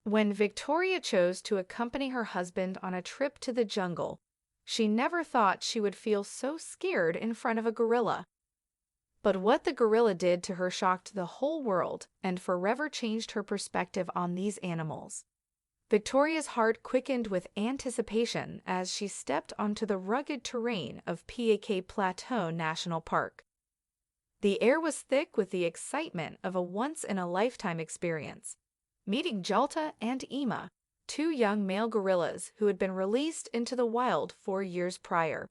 When Victoria chose to accompany her husband on a trip to the jungle, she never thought she would feel so scared in front of a gorilla. But what the gorilla did to her shocked the whole world and forever changed her perspective on these animals. Victoria's heart quickened with anticipation as she stepped onto the rugged terrain of Phak Plateau National Park. The air was thick with the excitement of a once-in-a-lifetime experience, meeting Jalta and Ima, two young male gorillas who had been released into the wild 4 years prior.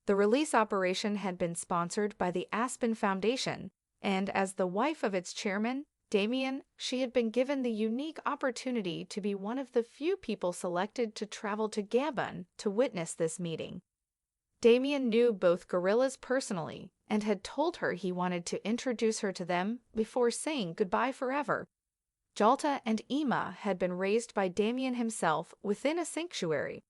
The release operation had been sponsored by the Aspen Foundation, and as the wife of its chairman, Damien, she had been given the unique opportunity to be one of the few people selected to travel to Gabon to witness this meeting. Damien knew both gorillas personally and had told her he wanted to introduce her to them before saying goodbye forever. Jalta and Ima had been raised by Damien himself within a sanctuary.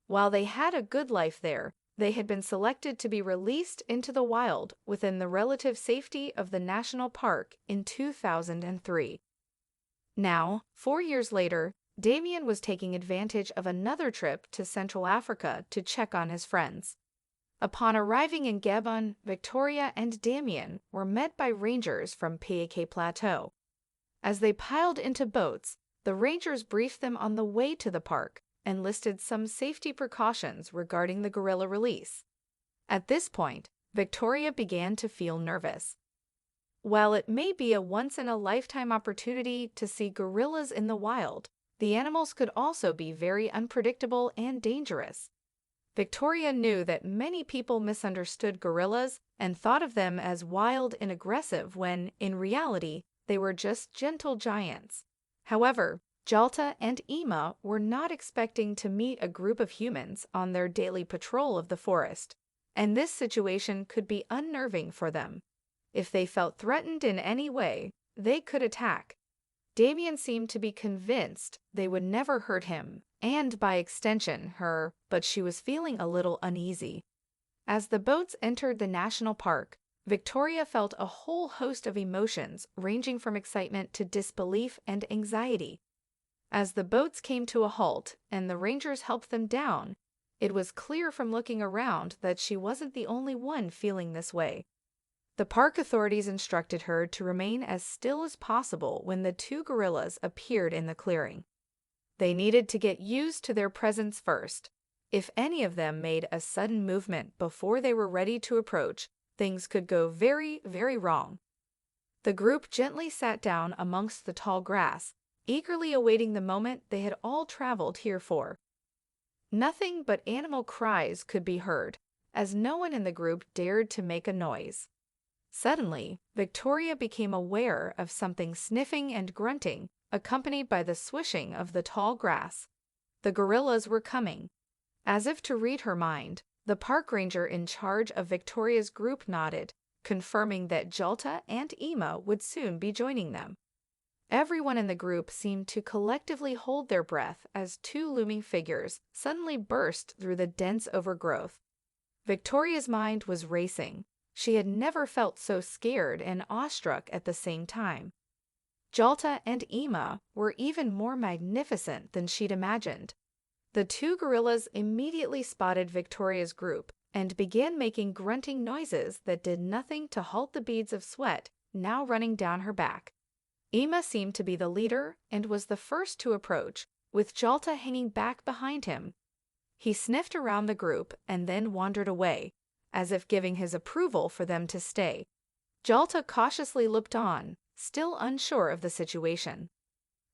While they had a good life there, they had been selected to be released into the wild within the relative safety of the national park in 2003. Now, 4 years later, Damien was taking advantage of another trip to Central Africa to check on his friends. Upon arriving in Gabon, Victoria and Damien were met by rangers from Phak Plateau. As they piled into boats, the rangers briefed them on the way to the park and listed some safety precautions regarding the gorilla release. At this point, Victoria began to feel nervous. While it may be a once-in-a-lifetime opportunity to see gorillas in the wild, the animals could also be very unpredictable and dangerous. Victoria knew that many people misunderstood gorillas and thought of them as wild and aggressive when, in reality, they were just gentle giants. However, Jalta and Ima were not expecting to meet a group of humans on their daily patrol of the forest, and this situation could be unnerving for them. If they felt threatened in any way, they could attack. Damien seemed to be convinced they would never hurt him, and by extension her, but she was feeling a little uneasy. As the boats entered the national park, Victoria felt a whole host of emotions ranging from excitement to disbelief and anxiety. As the boats came to a halt and the rangers helped them down, it was clear from looking around that she wasn't the only one feeling this way. The park authorities instructed her to remain as still as possible when the two gorillas appeared in the clearing. They needed to get used to their presence first. If any of them made a sudden movement before they were ready to approach, things could go very, very wrong. The group gently sat down amongst the tall grass, eagerly awaiting the moment they had all traveled here for. Nothing but animal cries could be heard, as no one in the group dared to make a noise. Suddenly, Victoria became aware of something sniffing and grunting, accompanied by the swishing of the tall grass. The gorillas were coming. As if to read her mind, the park ranger in charge of Victoria's group nodded, confirming that Jalta and Ima would soon be joining them. Everyone in the group seemed to collectively hold their breath as two looming figures suddenly burst through the dense overgrowth. Victoria's mind was racing. She had never felt so scared and awestruck at the same time. Jalta and Ima were even more magnificent than she'd imagined. The two gorillas immediately spotted Victoria's group and began making grunting noises that did nothing to halt the beads of sweat now running down her back. Ima seemed to be the leader and was the first to approach, with Jalta hanging back behind him. He sniffed around the group and then wandered away, as if giving his approval for them to stay. Jalta cautiously looked on, still unsure of the situation.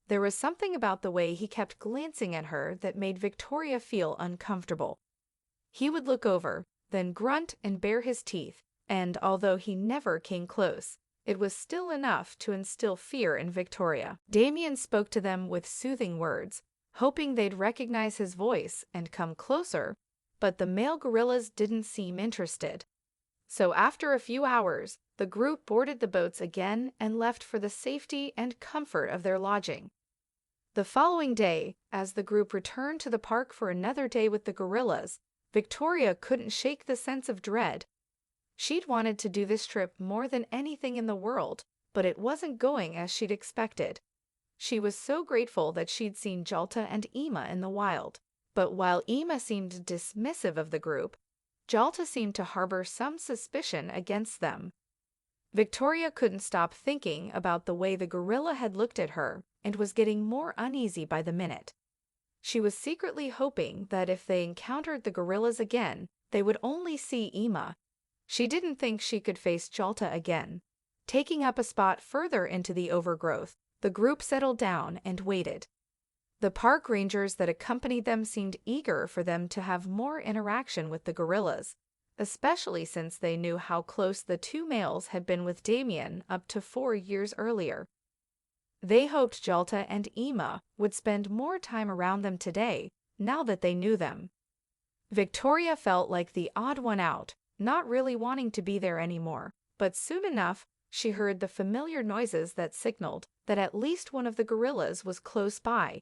There was something about the way he kept glancing at her that made Victoria feel uncomfortable. He would look over, then grunt and bare his teeth, and although he never came close, it was still enough to instill fear in Victoria. Damien spoke to them with soothing words, hoping they'd recognize his voice and come closer, but the male gorillas didn't seem interested. So after a few hours, the group boarded the boats again and left for the safety and comfort of their lodging. The following day, as the group returned to the park for another day with the gorillas, Victoria couldn't shake the sense of dread. She'd wanted to do this trip more than anything in the world, but it wasn't going as she'd expected. She was so grateful that she'd seen Jalta and Ima in the wild. But while Ima seemed dismissive of the group, Jalta seemed to harbor some suspicion against them. Victoria couldn't stop thinking about the way the gorilla had looked at her and was getting more uneasy by the minute. She was secretly hoping that if they encountered the gorillas again, they would only see Ima. She didn't think she could face Jalta again. Taking up a spot further into the overgrowth, the group settled down and waited. The park rangers that accompanied them seemed eager for them to have more interaction with the gorillas, especially since they knew how close the two males had been with Damien up to 4 years earlier. They hoped Jalta and Ima would spend more time around them today, now that they knew them. Victoria felt like the odd one out, not really wanting to be there anymore, but soon enough, she heard the familiar noises that signaled that at least one of the gorillas was close by.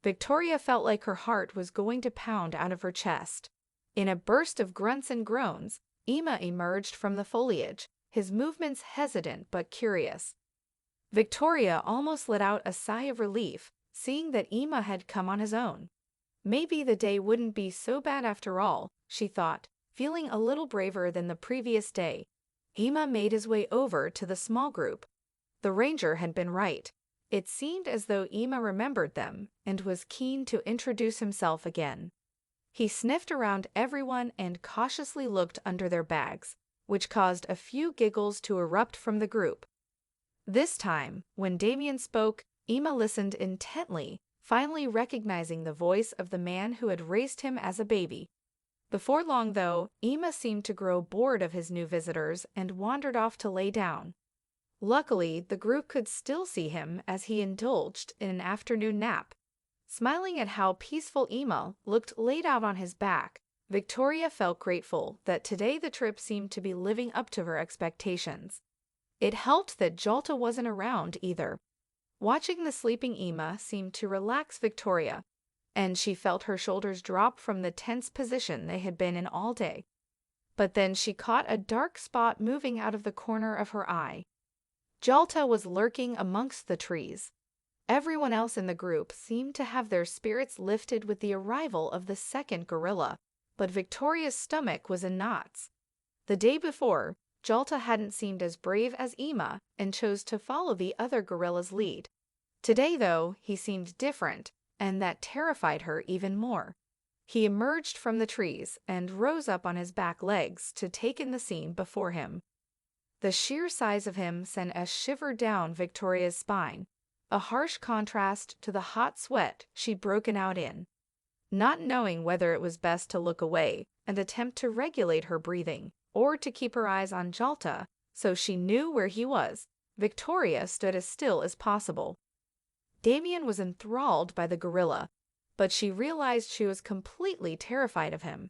Victoria felt like her heart was going to pound out of her chest. In a burst of grunts and groans, Ima emerged from the foliage, his movements hesitant but curious. Victoria almost let out a sigh of relief, seeing that Ima had come on his own. Maybe the day wouldn't be so bad after all, she thought, feeling a little braver than the previous day. Ima made his way over to the small group. The ranger had been right. It seemed as though Ima remembered them and was keen to introduce himself again. He sniffed around everyone and cautiously looked under their bags, which caused a few giggles to erupt from the group. This time, when Damien spoke, Ima listened intently, finally recognizing the voice of the man who had raised him as a baby. Before long, though, Ima seemed to grow bored of his new visitors and wandered off to lay down. Luckily, the group could still see him as he indulged in an afternoon nap. Smiling at how peaceful Ima looked laid out on his back, Victoria felt grateful that today the trip seemed to be living up to her expectations. It helped that Jalta wasn't around either. Watching the sleeping Ima seemed to relax Victoria, and she felt her shoulders drop from the tense position they had been in all day. But then she caught a dark spot moving out of the corner of her eye. Jalta was lurking amongst the trees. Everyone else in the group seemed to have their spirits lifted with the arrival of the second gorilla, but Victoria's stomach was in knots. The day before, Jalta hadn't seemed as brave as Ima and chose to follow the other gorilla's lead. Today, though, he seemed different, and that terrified her even more. He emerged from the trees and rose up on his back legs to take in the scene before him. The sheer size of him sent a shiver down Victoria's spine, a harsh contrast to the hot sweat she'd broken out in. Not knowing whether it was best to look away and attempt to regulate her breathing, or to keep her eyes on Jalta so she knew where he was, Victoria stood as still as possible. Damien was enthralled by the gorilla, but she realized she was completely terrified of him.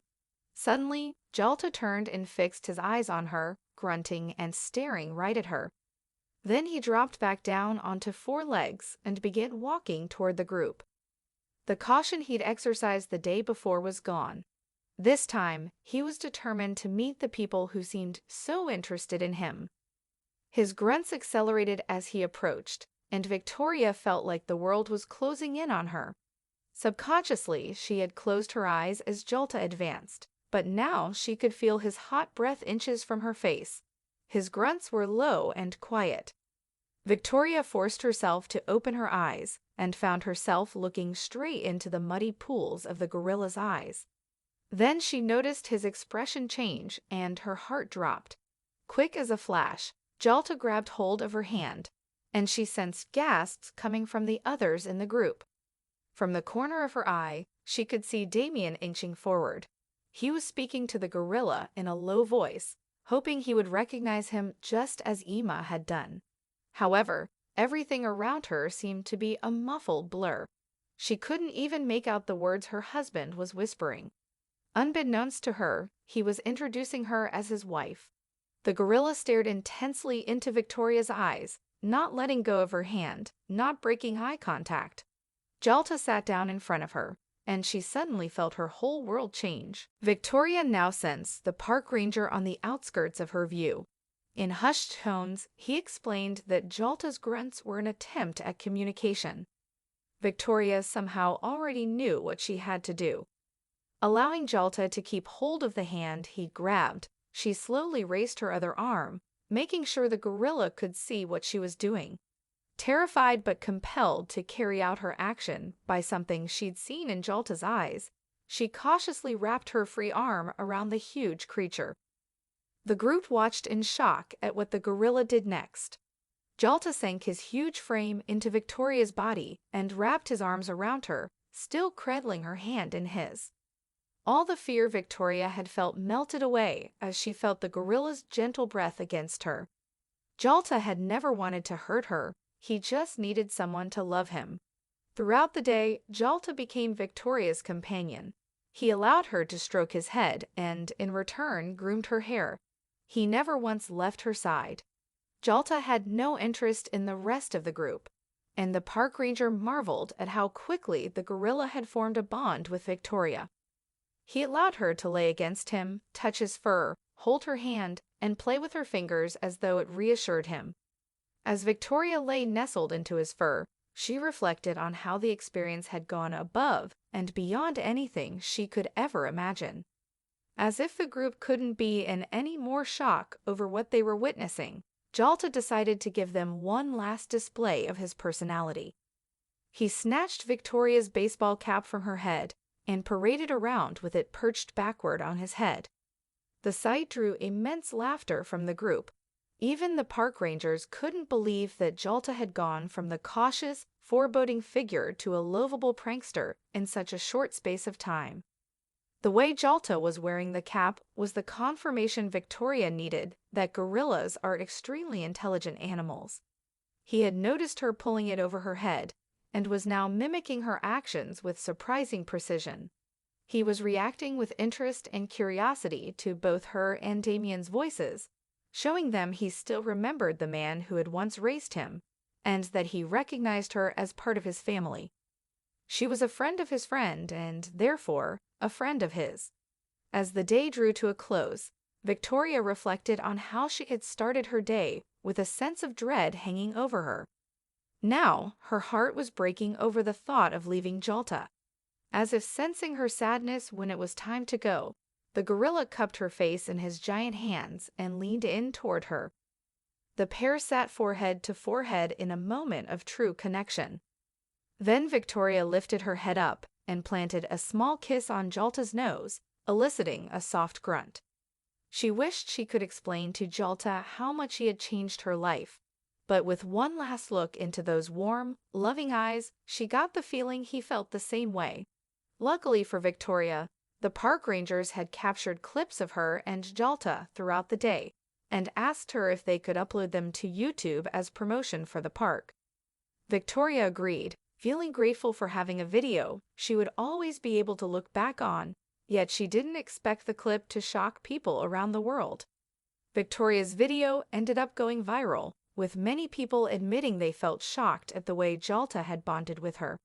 Suddenly, Jalta turned and fixed his eyes on her, grunting and staring right at her. Then he dropped back down onto 4 legs and began walking toward the group. The caution he'd exercised the day before was gone. This time, he was determined to meet the people who seemed so interested in him. His grunts accelerated as he approached, and Victoria felt like the world was closing in on her. Subconsciously, she had closed her eyes as Jalta advanced, but now she could feel his hot breath inches from her face. His grunts were low and quiet. Victoria forced herself to open her eyes and found herself looking straight into the muddy pools of the gorilla's eyes. Then she noticed his expression change and her heart dropped. Quick as a flash, Jalta grabbed hold of her hand, and she sensed gasps coming from the others in the group. From the corner of her eye, she could see Damien inching forward. He was speaking to the gorilla in a low voice, hoping he would recognize him just as Ima had done. However, everything around her seemed to be a muffled blur. She couldn't even make out the words her husband was whispering. Unbeknownst to her, he was introducing her as his wife. The gorilla stared intensely into Victoria's eyes, not letting go of her hand, not breaking eye contact. Jalta sat down in front of her, and she suddenly felt her whole world change. Victoria now sensed the park ranger on the outskirts of her view. In hushed tones, he explained that Jalta's grunts were an attempt at communication. Victoria somehow already knew what she had to do. Allowing Jalta to keep hold of the hand he grabbed, she slowly raised her other arm, making sure the gorilla could see what she was doing. Terrified but compelled to carry out her action by something she'd seen in Jalta's eyes, she cautiously wrapped her free arm around the huge creature. The group watched in shock at what the gorilla did next. Jalta sank his huge frame into Victoria's body and wrapped his arms around her, still cradling her hand in his. All the fear Victoria had felt melted away as she felt the gorilla's gentle breath against her. Jalta had never wanted to hurt her, he just needed someone to love him. Throughout the day, Jalta became Victoria's companion. He allowed her to stroke his head and, in return, groomed her hair. He never once left her side. Jalta had no interest in the rest of the group, and the park ranger marveled at how quickly the gorilla had formed a bond with Victoria. He allowed her to lay against him, touch his fur, hold her hand, and play with her fingers as though it reassured him. As Victoria lay nestled into his fur, she reflected on how the experience had gone above and beyond anything she could ever imagine. As if the group couldn't be in any more shock over what they were witnessing, Jalta decided to give them one last display of his personality. He snatched Victoria's baseball cap from her head and paraded around with it perched backward on his head. The sight drew immense laughter from the group. Even the park rangers couldn't believe that Jalta had gone from the cautious, foreboding figure to a lovable prankster in such a short space of time. The way Jalta was wearing the cap was the confirmation Victoria needed that gorillas are extremely intelligent animals. He had noticed her pulling it over her head and was now mimicking her actions with surprising precision. He was reacting with interest and curiosity to both her and Damien's voices, showing them he still remembered the man who had once raised him, and that he recognized her as part of his family. She was a friend of his friend, and, therefore, a friend of his. As the day drew to a close, Victoria reflected on how she had started her day with a sense of dread hanging over her. Now, her heart was breaking over the thought of leaving Jalta. As if sensing her sadness when it was time to go, the gorilla cupped her face in his giant hands and leaned in toward her. The pair sat forehead to forehead in a moment of true connection. Then Victoria lifted her head up and planted a small kiss on Jalta's nose, eliciting a soft grunt. She wished she could explain to Jalta how much he had changed her life, but with one last look into those warm, loving eyes, she got the feeling he felt the same way. Luckily for Victoria, the park rangers had captured clips of her and Jalta throughout the day and asked her if they could upload them to YouTube as promotion for the park. Victoria agreed, feeling grateful for having a video she would always be able to look back on, yet she didn't expect the clip to shock people around the world. Victoria's video ended up going viral, with many people admitting they felt shocked at the way Jalta had bonded with her.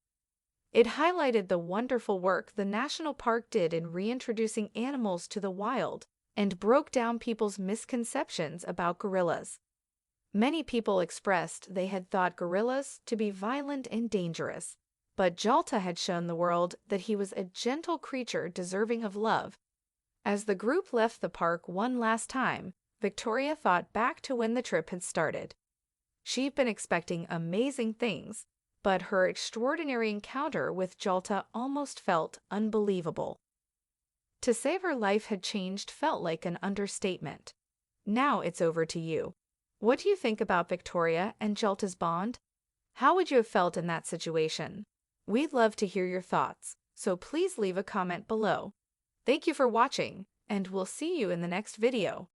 It highlighted the wonderful work the national park did in reintroducing animals to the wild and broke down people's misconceptions about gorillas. Many people expressed they had thought gorillas to be violent and dangerous, but Jalta had shown the world that he was a gentle creature deserving of love. As the group left the park one last time, Victoria thought back to when the trip had started. She'd been expecting amazing things, but her extraordinary encounter with Jalta almost felt unbelievable. To say her life had changed felt like an understatement. Now it's over to you. What do you think about Victoria and Jalta's bond? How would you have felt in that situation? We'd love to hear your thoughts, so please leave a comment below. Thank you for watching, and we'll see you in the next video.